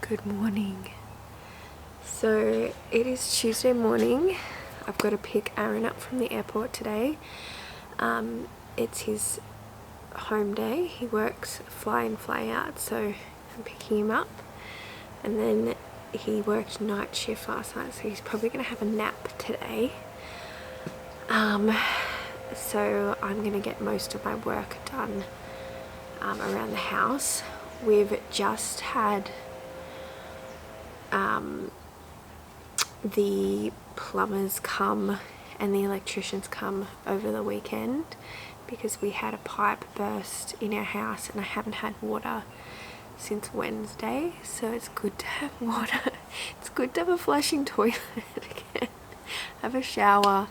Good morning. So it is Tuesday morning. I've got to pick Aaron up from the airport today. It's his home day. He works fly in, fly out, so I'm picking him up. And then he worked night shift last night, so he's probably going to have a nap today. So I'm going to get most of my work done around the house. We've just had the plumbers come and the electricians come over the weekend because we had a pipe burst in our house and I haven't had water since Wednesday, so it's good to have water. It's good to have a flushing toilet again, have a shower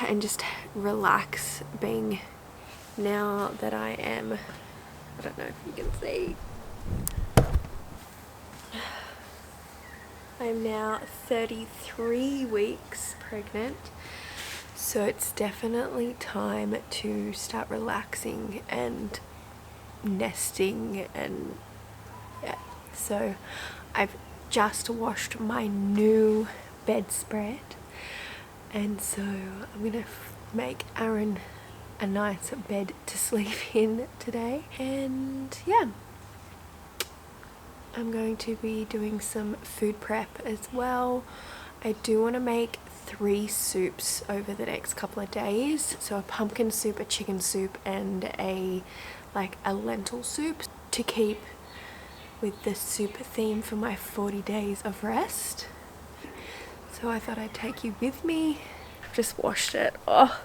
and just relax, being now that I don't know if you can see, I'm now 33 weeks pregnant, so it's definitely time to start relaxing and nesting. And yeah, so I've just washed my new bedspread, and so I'm gonna make Aaron a nice bed to sleep in today. And yeah, I'm going to be doing some food prep as well. I do want to make 3 soups over the next couple of days. So a pumpkin soup, a chicken soup, and a lentil soup to keep with the soup theme for my 40 days of rest. So I thought I'd take you with me. I've just washed it. Oh,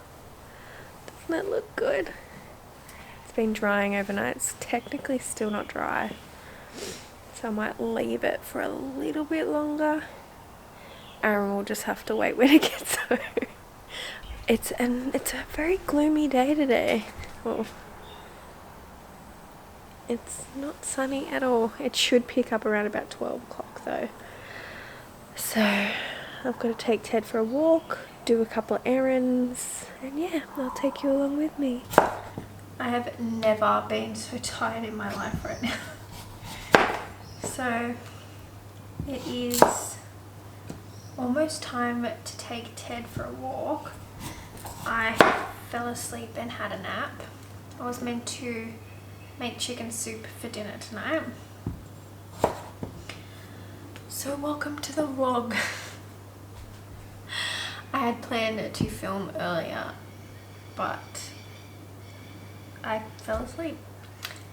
doesn't it look good? It's been drying overnight. It's technically still not dry, so I might leave it for a little bit longer. Aaron will just have to wait when it gets home. It's a very gloomy day today. Oh, it's not sunny at all. It should pick up around about 12 o'clock though. So I've got to take Ted for a walk, do a couple of errands, and yeah, I'll take you along with me. I have never been so tired in my life right now. So it is almost time to take Ted for a walk. I fell asleep and had a nap. I was meant to make chicken soup for dinner tonight. So welcome to the vlog. I had planned to film earlier, but I fell asleep.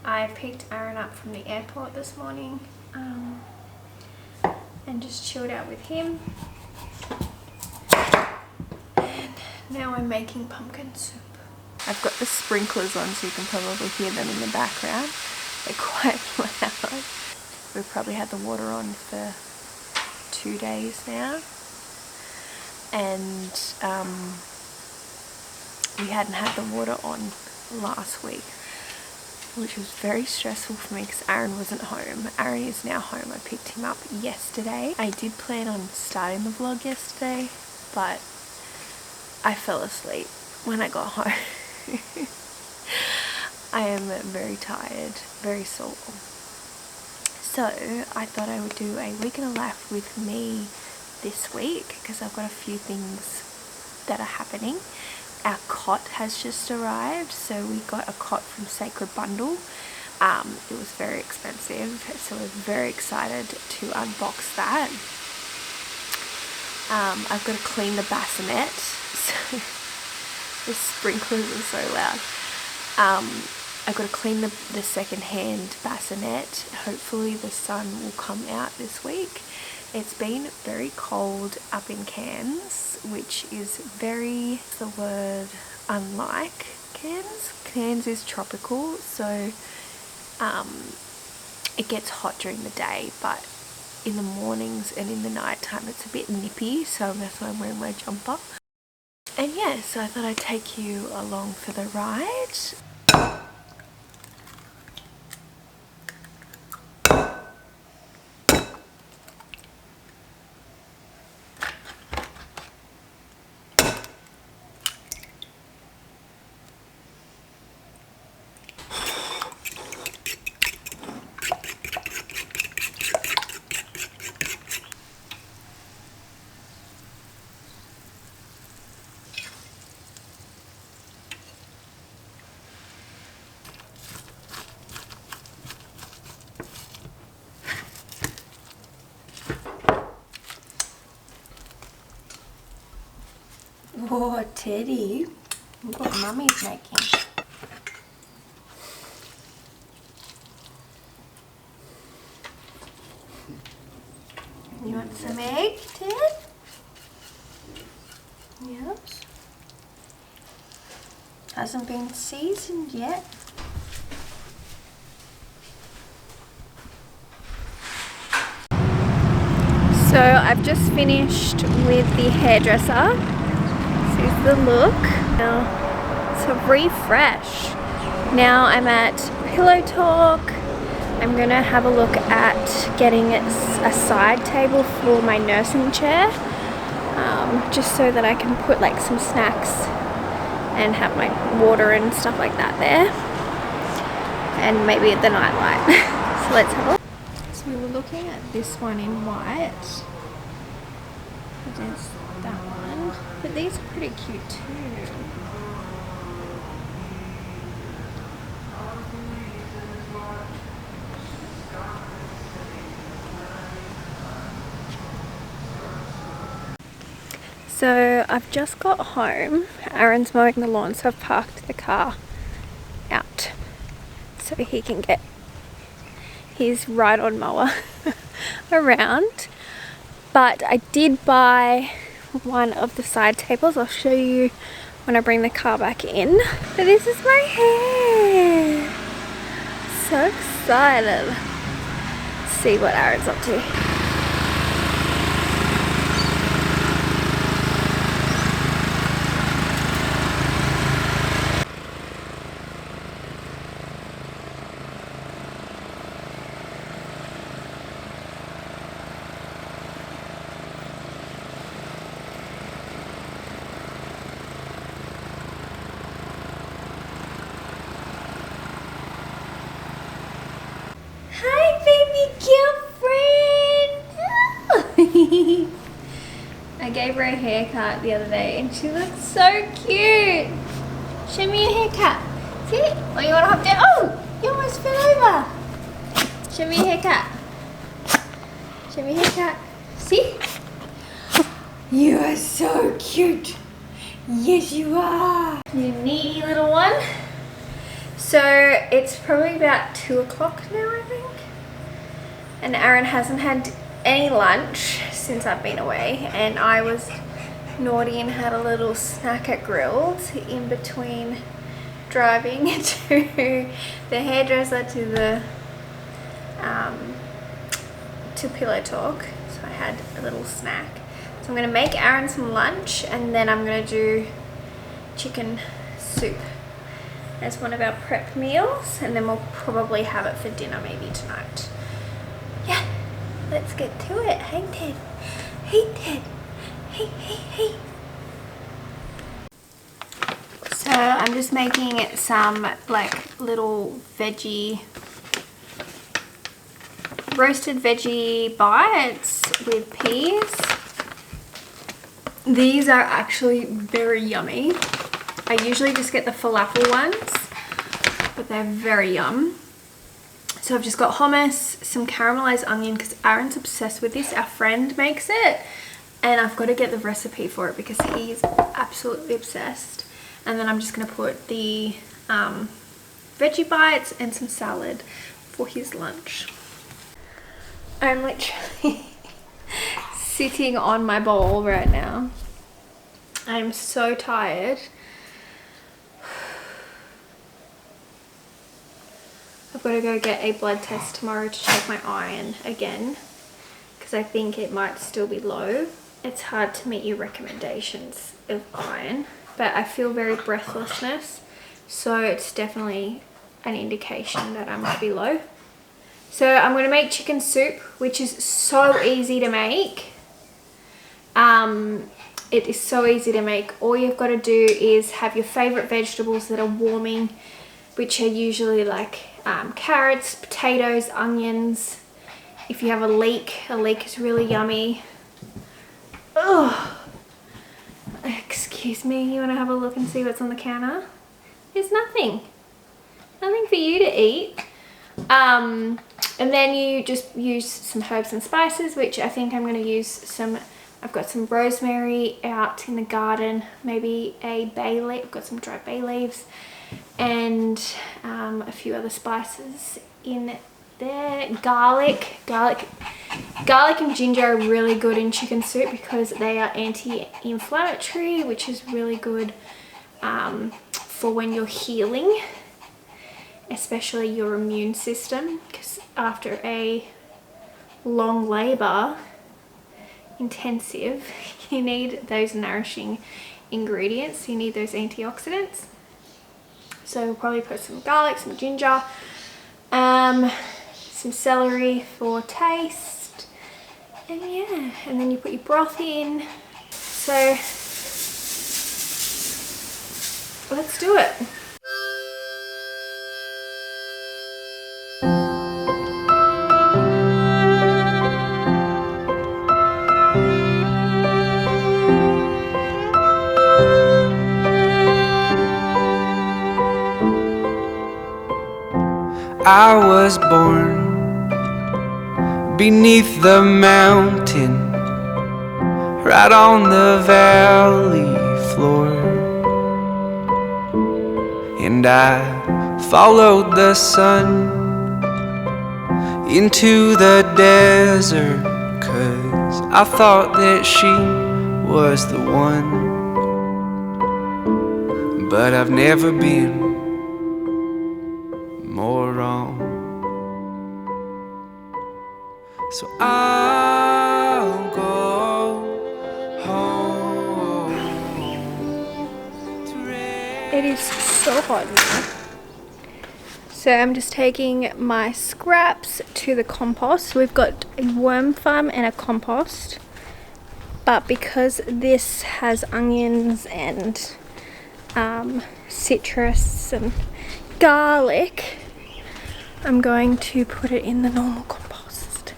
I picked Aaron up from the airport this morning and just chilled out with him. And now I'm making pumpkin soup. I've got the sprinklers on so you can probably hear them in the background. They're quite loud. We've probably had the water on for 2 days now. And we hadn't had the water on last week, which was very stressful for me because Aaron wasn't home. Aaron is now home. I picked him up yesterday. I did plan on starting the vlog yesterday, but I fell asleep when I got home. I am very tired, very sore. So I thought I would do a week in a life with me this week because I've got a few things that are happening. Our cot has just arrived, so we got a cot from Sacred Bundle. It was very expensive, so we're very excited to unbox that. I've got to clean the bassinet. So the sprinklers are so loud. I've got to clean the second-hand bassinet. Hopefully the sun will come out this week. It's been very cold up in Cairns, which is very, the word, unlike Cairns. Cairns is tropical, so it gets hot during the day, but in the mornings and in the night time it's a bit nippy, so that's why I'm wearing my jumper. And yeah, so I thought I'd take you along for the ride. Teddy. Look what Mummy's making. You want some egg, Ted? Yes. Hasn't been seasoned yet. So I've just finished with the hairdresser. This is the look. Now to refresh. Now I'm at Pillow Talk. I'm gonna have a look at getting a side table for my nursing chair, just so that I can put like some snacks and have my water and stuff like that there, and maybe the night light. So let's have a look. So we were looking at this one in white. There's that one, but these are pretty cute too. So I've just got home. Aaron's mowing the lawn, so I've parked the car out so he can get his ride-on mower around. But I did buy one of the side tables. I'll show you when I bring the car back in. But this is my hair. So excited to see what Aaron's up to. I gave her a haircut the other day and she looked so cute. Show me your haircut. See? Oh, you want to hop down? Oh, you almost fell over. Show me your haircut. Show me your haircut. See? You are so cute. Yes, you are. You needy little one. So it's probably about 2 o'clock now, I think. And Aaron hasn't had any lunch since I've been away, and I was naughty and had a little snack at Grilled in between driving to the hairdresser to Pillow Talk. So I had a little snack. So I'm going to make Aaron some lunch, and then I'm going to do chicken soup as one of our prep meals, and then we'll probably have it for dinner maybe tonight. Yeah, let's get to it. Hey Ted. Hey Ted. Hey, hey, hey. So I'm just making some like little roasted veggie bites with peas. These are actually very yummy. I usually just get the falafel ones, but they're very yum. So I've just got hummus, some caramelized onion because Aaron's obsessed with this. Our friend makes it, and I've got to get the recipe for it because he's absolutely obsessed. And then I'm just going to put the veggie bites and some salad for his lunch. I'm literally sitting on my bowl right now. I'm so tired. I've got to go get a blood test tomorrow to check my iron again because I think it might still be low. It's hard to meet your recommendations of iron, but I feel very breathlessness, so it's definitely an indication that I might be low. So I'm going to make chicken soup, which is so easy to make. It is so easy to make. All you've got to do is have your favorite vegetables that are warming, which are usually like carrots, potatoes, onions. If you have a leek is really yummy. Oh, excuse me, you want to have a look and see what's on the counter? There's nothing for you to eat. And then you just use some herbs and spices, which I think I'm going to use some I've got some rosemary out in the garden, maybe a bay leaf. I've got some dry bay leaves and a few other spices in there. Garlic and ginger are really good in chicken soup because they are anti-inflammatory, which is really good for when you're healing, especially your immune system, because after a long labor, intensive, you need those nourishing ingredients. You need those antioxidants. So we'll probably put some garlic, some ginger, some celery for taste, and yeah, and then you put your broth in. So let's do it. I was born beneath the mountain, right on the valley floor, and I followed the sun into the desert, 'cause I thought that she was the one. But I've never been more wrong. So I'll go home to rest. It is so hot now. So I'm just taking my scraps to the compost. We've got a worm farm and a compost, but because this has onions and citrus and garlic, I'm going to put it in the normal compost.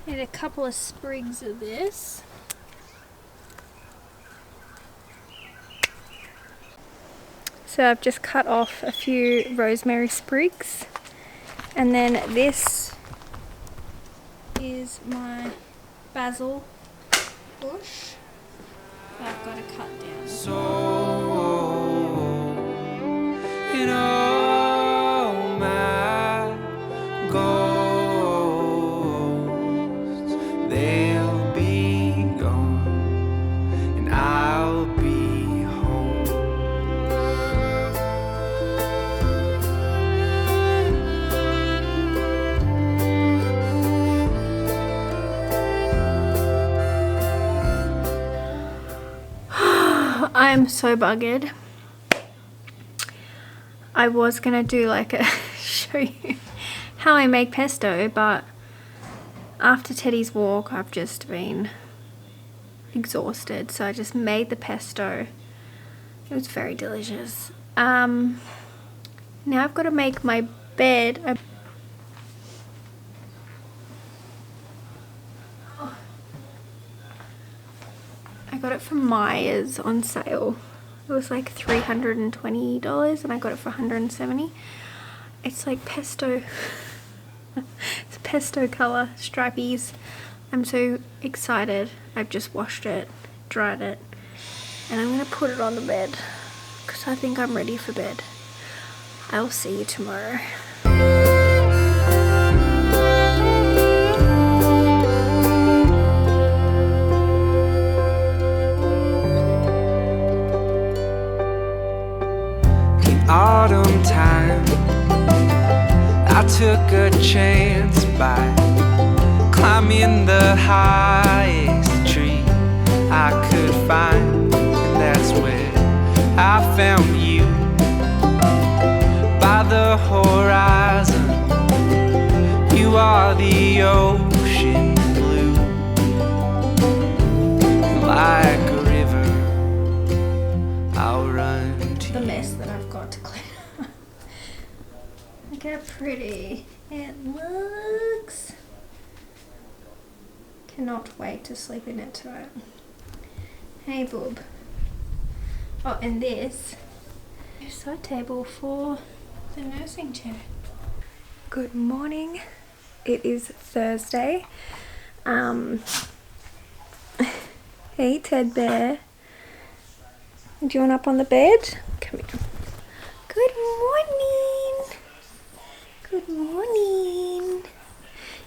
Need a couple of sprigs of this. So I've just cut off a few rosemary sprigs, and then this is my basil bush that I've got to cut down. So in all my ghosts, they'll be gone, and I'll be home. I'm so buggered. I was gonna do like a show you how I make pesto, but after Teddy's walk I've just been exhausted, so I just made the pesto. It was very delicious. Now I've got to make my bed. I got it from Myers on sale. It was like $320 and I got it for $170. It's like pesto. It's pesto color, stripies. I'm so excited. I've just washed it, dried it, and I'm gonna put it on the bed because I think I'm ready for bed. I'll see you tomorrow. Autumn time, I took a chance by climbing the highest tree I could find, and that's where I found you, by the horizon. You are the ocean blue, like a river Cannot wait to sleep in it tonight. Hey boob. Oh, and this is a side table for the nursing chair. Good morning. It is Thursday. Hey Ted Bear. Do you want up on the bed? Come here. Good morning. Good morning.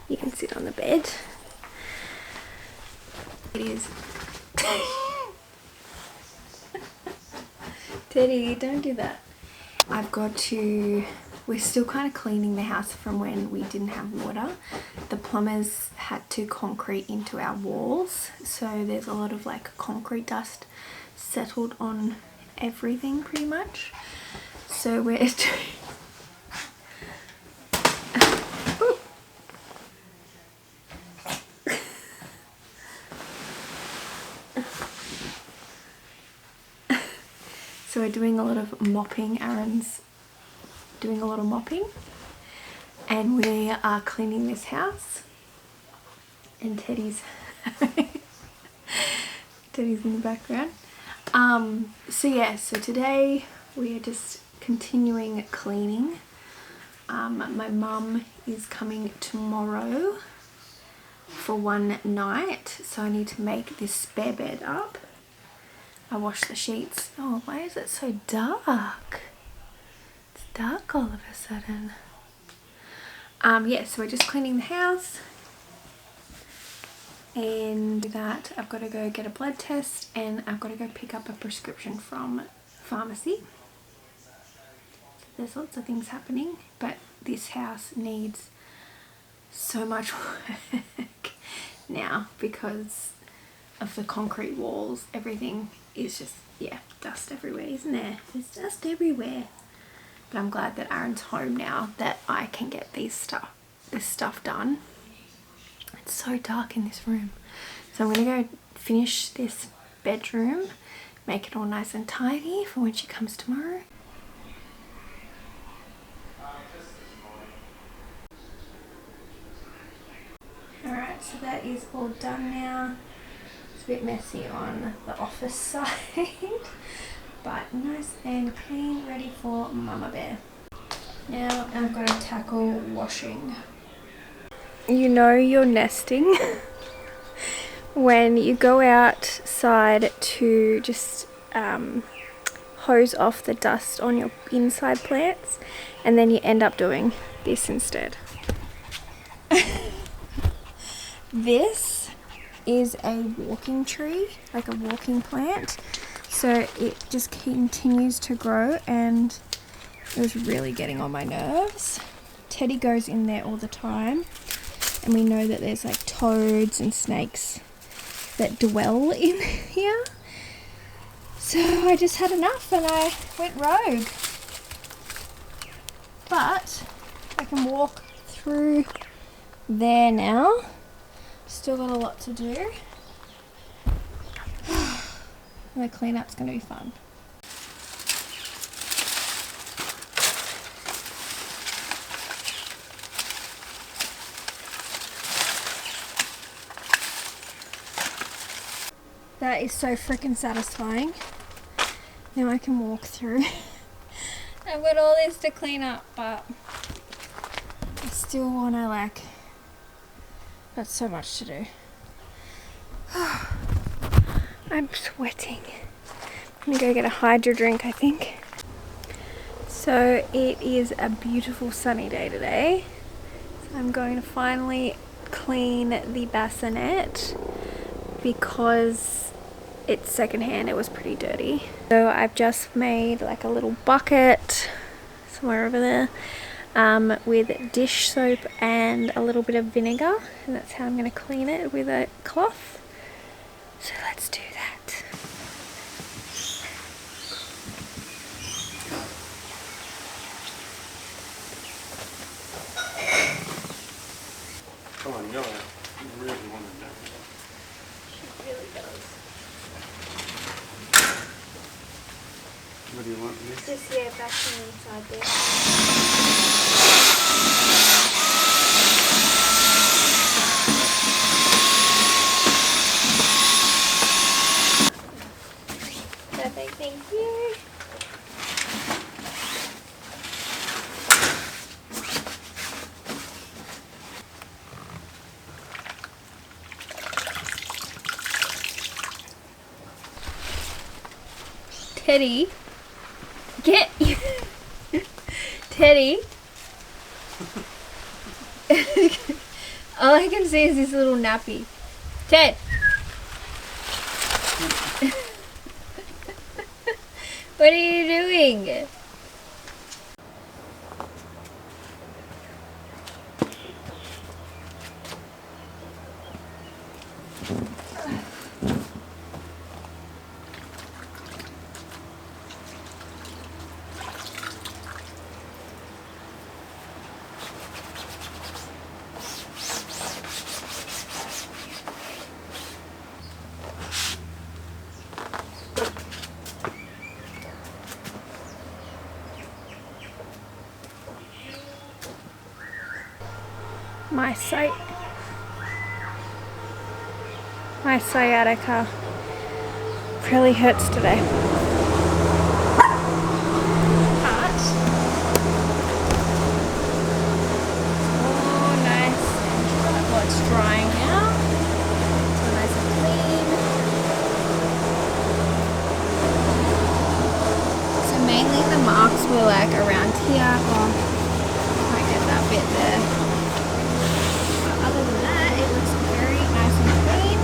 You can sit on the bed. It is. Teddy, don't do that. We're still kind of cleaning the house from when we didn't have water. The plumbers had to concrete into our walls, so there's a lot of like concrete dust settled on everything pretty much. So we're doing... So we're doing a lot of mopping. Aaron's doing a lot of mopping, and we are cleaning this house, and Teddy's Teddy's in the background. So today we are just continuing cleaning. My mum is coming tomorrow for one night, so I need to make this spare bed up. I washed the sheets. Oh, why is it so dark? It's dark all of a sudden. Yeah, so we're just cleaning the house. And that, I've got to go get a blood test and I've got to go pick up a prescription from pharmacy. There's lots of things happening, but this house needs so much work now because of the concrete walls. Everything is just, yeah, dust everywhere, isn't there? There's dust everywhere. But I'm glad that Aaron's home now, that I can get this stuff done. It's so dark in this room. So I'm gonna go finish this bedroom, make it all nice and tidy for when she comes tomorrow. Alright, so that is all done now. It's a bit messy on the office side, but nice and clean, ready for Mama Bear. Now I've got to tackle washing. You know you're nesting when you go outside to just hose off the dust on your inside plants, and then you end up doing this instead. This is a walking tree, like a walking plant, so it just continues to grow and it was really getting on my nerves. Teddy goes in there all the time, and we know that there's like toads and snakes that dwell in here. So I just had enough and I went rogue. But I can walk through there now. Still got a lot to do. And the cleanup's going to be fun. That is so freaking satisfying. Now I can walk through. I've got all this to clean up, but I still want to like... That's so much to do. I'm sweating. I'm gonna go get a Hydro drink, I think. So it is a beautiful sunny day today. So I'm going to finally clean the bassinet because it's secondhand. It was pretty dirty. So I've just made like a little bucket somewhere over there. With dish soap and a little bit of vinegar, and that's how I'm going to clean it, with a cloth. So let's do that. Come on, go out. You really want to know. She really does. What do you want me? Just, yeah, vacuum inside there. Teddy, get Teddy. All I can see is this little nappy. Ted. What are you doing? My sciatica really hurts today. But oh, nice and dry. Well, it's drying now. So nice and clean. So mainly the marks were like around here. Oh, might get that bit there. But other than that, it looks very nice and clean.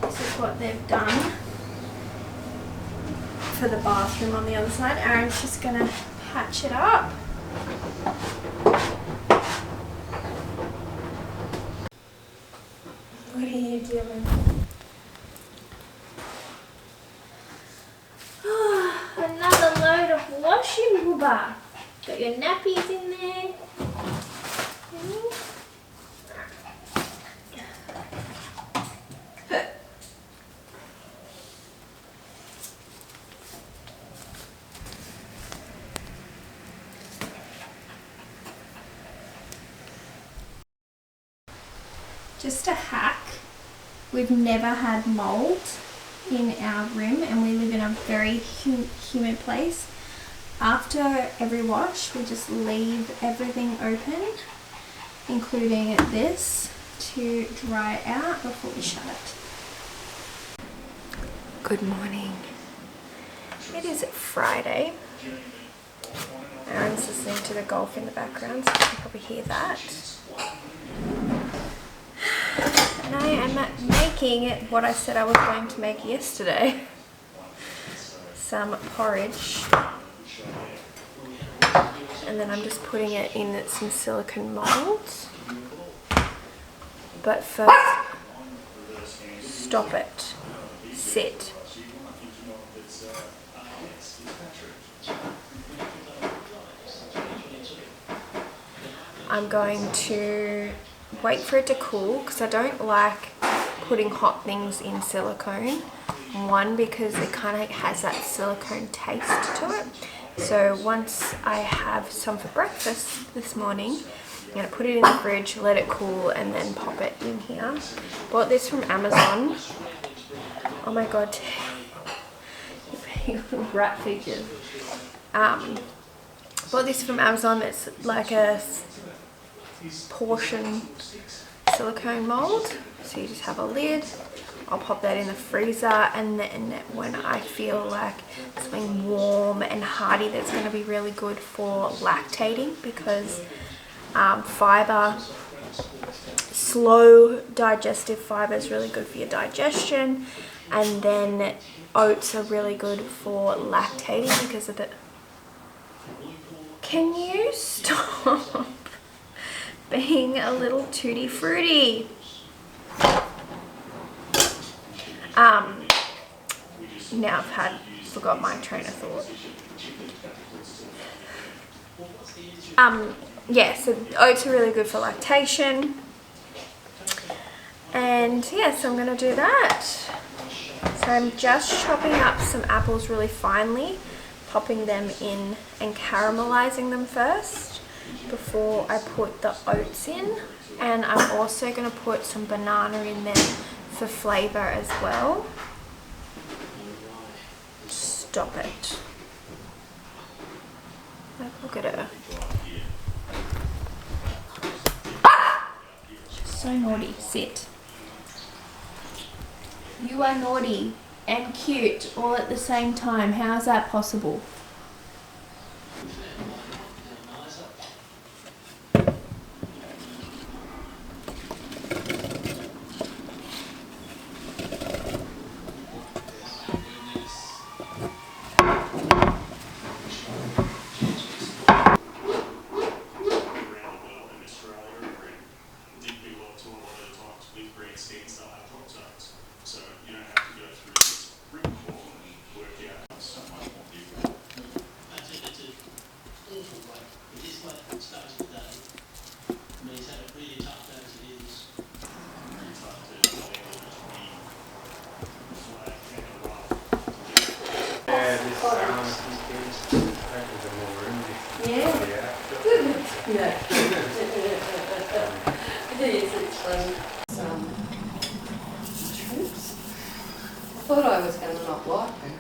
This is what they've done for the bathroom on the other side. Aaron's just gonna patch it up. What are you doing? Another load of washing, booba. Got your nappies in there. Just a hack. We've never had mold in our room and we live in a very humid place. After every wash, we just leave everything open, including this, to dry out before we shut it. Good morning. It is Friday. Aaron's listening to the golf in the background, so you can probably hear that. And I am making what I said I was going to make yesterday. Some porridge. And then I'm just putting it in some silicone molds. But first, stop it. Sit. I'm going to wait for it to cool because I don't like putting hot things in silicone. One, because it kind of has that silicone taste to it. So once I have some for breakfast this morning, I'm going to put it in the fridge, let it cool, and then pop it in here. Bought this from Amazon. Oh my god, little rat figures. Bought this from Amazon. It's like a portion silicone mold, so you just have a lid. I'll pop that in the freezer, and then when I feel like something warm and hearty that's going to be really good for lactating, because fiber, slow digestive fiber is really good for your digestion, and then oats are really good for lactating because of the... Can you stop being a little tutti frutti? Now I've forgot my train of thought. Yeah, so oats are really good for lactation. And yeah, so I'm gonna do that. So I'm just chopping up some apples really finely, popping them in and caramelizing them first before I put the oats in. And I'm also gonna put some banana in there for flavor as well. Stop it. Like, look at her. so naughty. Sit. You are naughty and cute all at the same time. How is that possible? I thought I was going to not like them.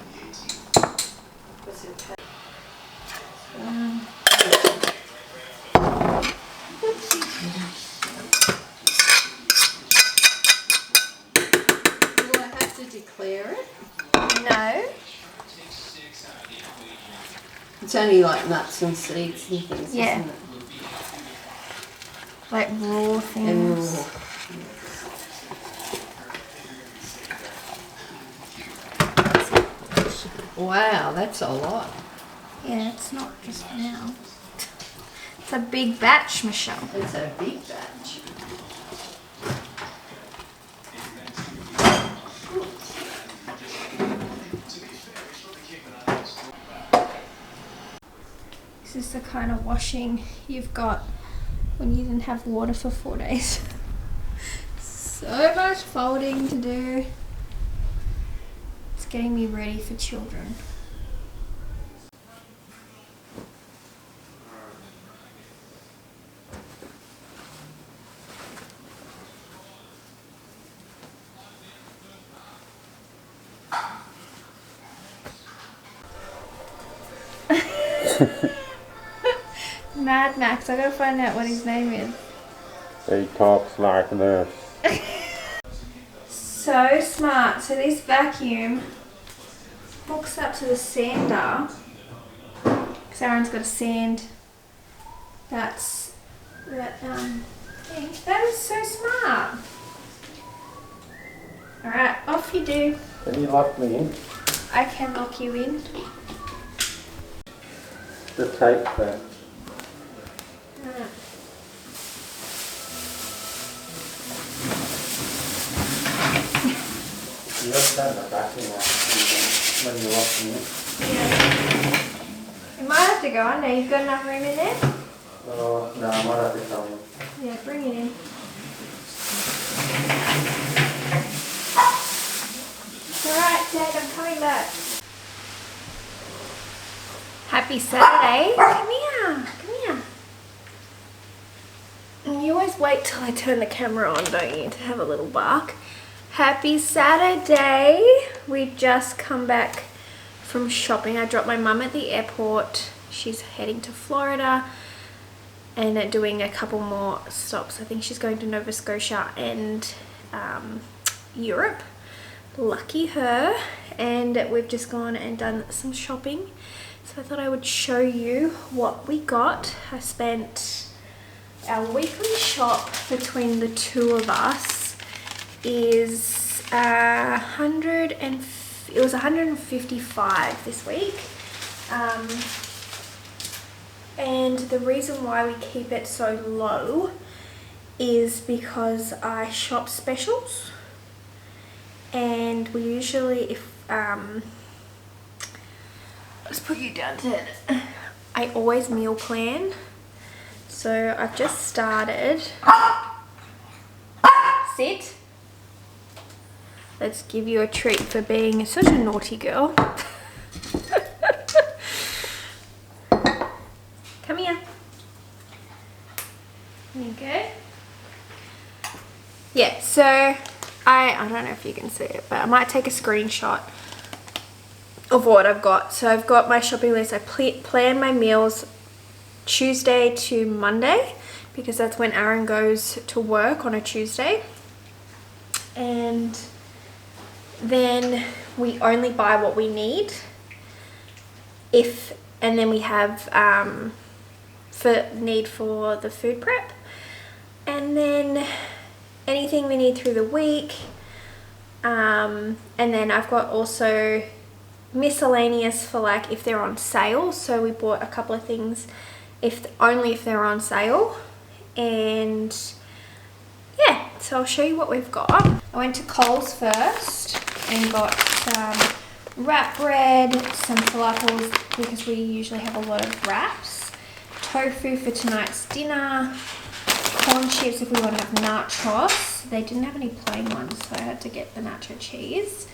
Will I have to declare it? No. It's only like nuts and seeds and things, Yeah. isn't it? Like raw And things. raw. Wow, that's a lot. Yeah, it's not just now. It's a big batch, Michelle. It's a big batch. This is the kind of washing you've got when you didn't have water for 4 days. So much folding to do. It's getting me ready for children. Mad Max, I gotta find out what his name is. He talks like this. So smart. So this vacuum hooks up to the sander. Because Aaron's got a sand. That thing. That is so smart. Alright, off you do. Can you lock me in? I can lock you in. The tape there. You have to have the vacuum when you lock me in. Yeah. You might have to go under. You've got enough room in there? Oh, no, I might have to come in. Yeah, bring it in. Alright, Dad, I'm coming back. Happy Saturday. Come here. Come here. You always wait till I turn the camera on, don't you, to have a little bark. Happy Saturday. We've just come back from shopping. I dropped my mum at the airport. She's heading to Florida and doing a couple more stops. I think she's going to Nova Scotia and Europe. Lucky her. And we've just gone and done some shopping. So I thought I would show you what we got. I spent our weekly shop between the two of us is it was 155 this week. And the reason why we keep it so low is because I shop specials, and we usually, if let's put you down, Ted. I always meal plan, so I've just started. Sit. Let's give you a treat for being such a naughty girl. Come here. There you go. Yeah, so I don't know if you can see it, but I might take a screenshot of what I've got. So I've got my shopping list. I plan my meals Tuesday to Monday. because that's when Aaron goes to work on a Tuesday. And then we only buy what we need. And then we have need for the food prep. And then anything we need through the week. And then I've got also miscellaneous for like if they're on sale. So we bought a couple of things only if they're on sale. And yeah, so I'll show you what we've got. I went to Coles first and got some wrap bread, some falafels because we usually have a lot of wraps, tofu for tonight's dinner, corn chips if we want to have nachos. They didn't have any plain ones, so I had to get the nacho cheese.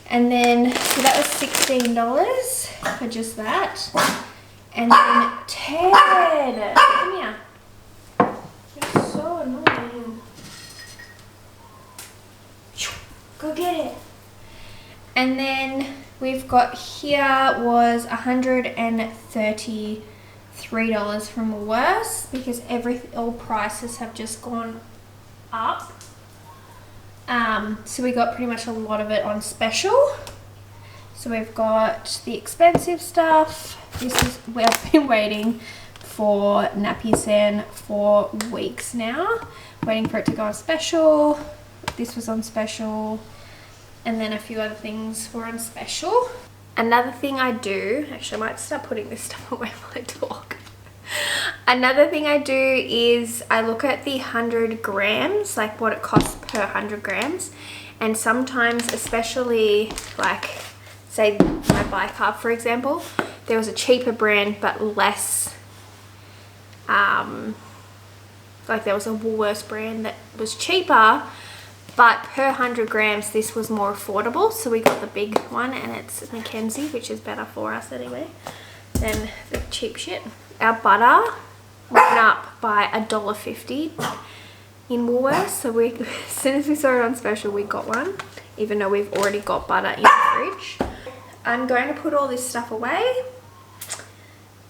And then, so that was $16 for just that. And then Ted, come here. You're so annoying. Go get it. And then we've got here was $133 from Woolworths because all prices have just gone up. So we got pretty much a lot of it on special. So we've got the expensive stuff. We've been waiting for nappy sand for weeks now, waiting for it to go on special. This was on special, and then a few other things were on special. Another thing I do, actually I might start putting this stuff away while I talk. Another thing I do is I look at the 100 grams, like what it costs per 100 grams. And sometimes, especially like, say my bicarb for example, there was a cheaper brand but less, like there was a Woolworths brand that was cheaper, but per 100 grams this was more affordable. So we got the big one and it's Mackenzie, which is better for us anyway than the cheap shit. Our butter went up by $1.50 in Woolworths, so as soon as we saw it on special we got one, even though we've already got butter in the fridge. I'm going to put all this stuff away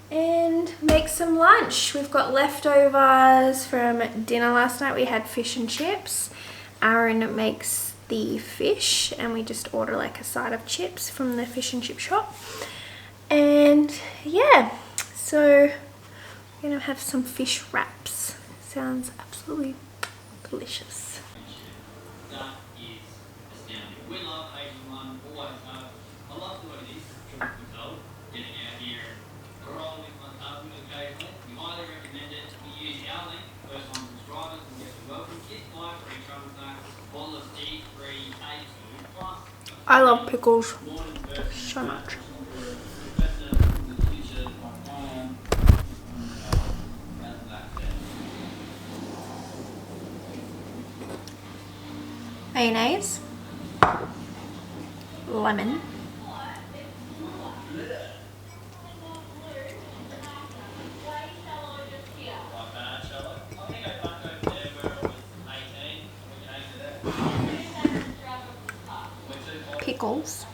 and make some lunch. We've got leftovers from dinner last night. We had fish and chips. Aaron makes the fish and we just order like a side of chips from the fish and chip shop. And yeah, so we're gonna have some fish wraps. Sounds absolutely delicious. That is astounding. We love Asian one, always have. I love the way it is, truth be told, getting out here and rolling with my husband occasionally. We highly recommend it. We use our link, first time subscribers, and get the welcome kit, 5 free travel snacks, bottle of D3A2 plus. I love pickles so much. Mayonnaise, lemon, pickles,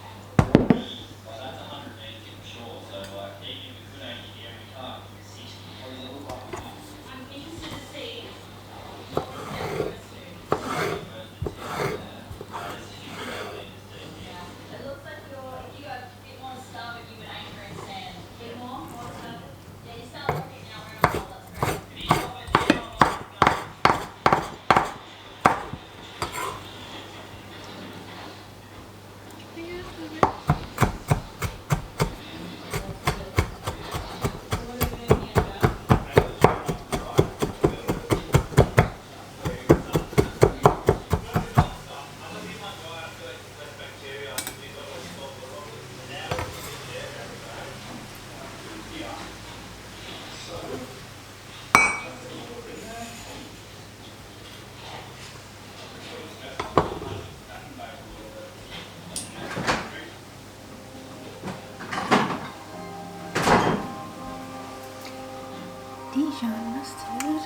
Dijon mustard.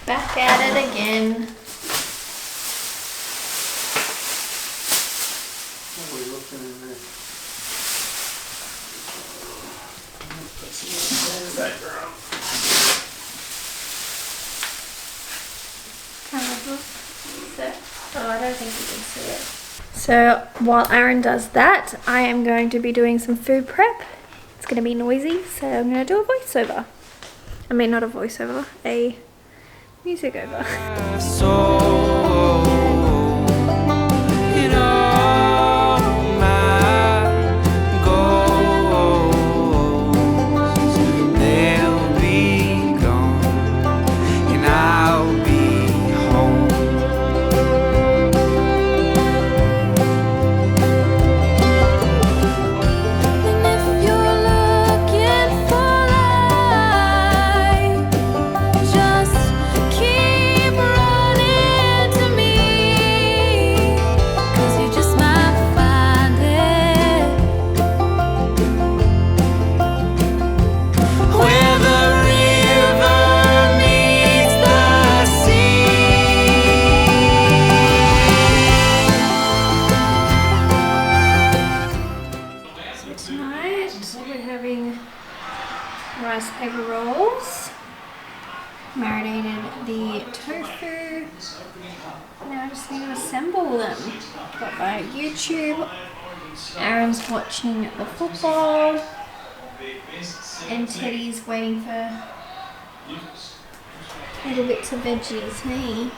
Back at it again. What are we looking in there? Put some in the background. Oh, I don't think you can see it. So while Aaron does that, I am going to be doing some food prep. It's going to be noisy, so I'm going to do a voiceover. I mean, not a voiceover, a music over. Rice paper rolls, marinated the tofu. Now I just need to assemble them. Got by YouTube. Aaron's watching the football, and Teddy's waiting for little bits of veggies. Hey.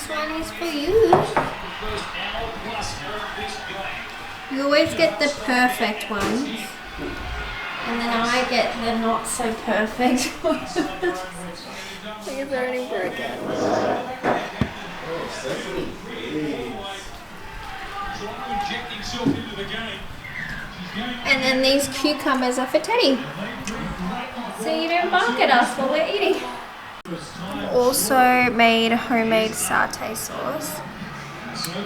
one is for you. You always get the perfect ones. And then I get the not so perfect ones. It's already broken. And then these cucumbers are for Teddy. So you don't bark at us while we're eating. Also made homemade satay sauce.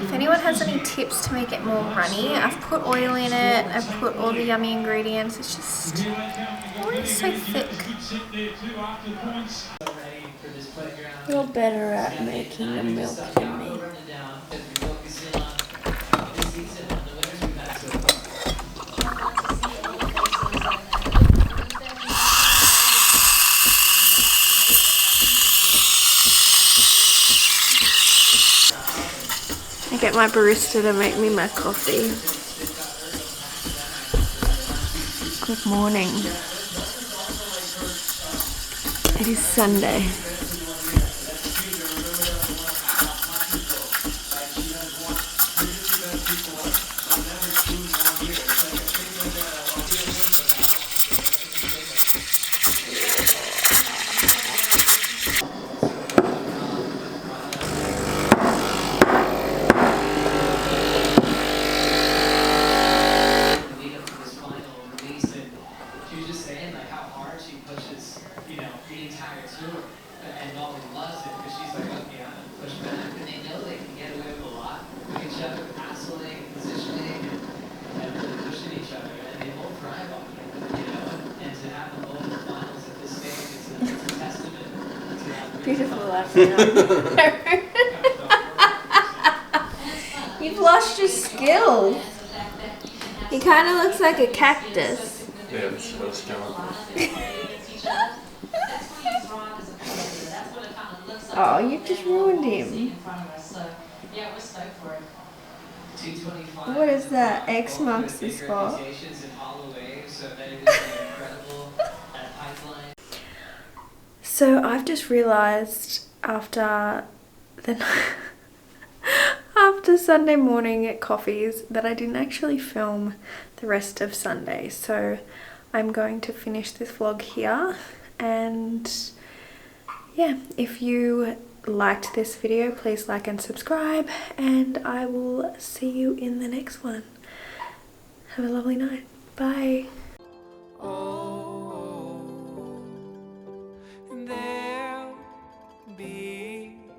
If anyone has any tips to make it more runny, I've put oil in it, I've put all the yummy ingredients, it's just always so thick. You're better at making the milk than me. I get my barista to make me my coffee. Good morning. It is Sunday. Beautiful laughing. You've lost your skills. He kind of looks like a cactus. Yeah, it's supposed to. Oh, you just ruined him. What is that? X marks the spot. So I've just realised after Sunday morning at coffees that I didn't actually film the rest of Sunday. So I'm going to finish this vlog here, and yeah, if you liked this video, please like and subscribe, and I will see you in the next one. Have a lovely night. Bye. Oh.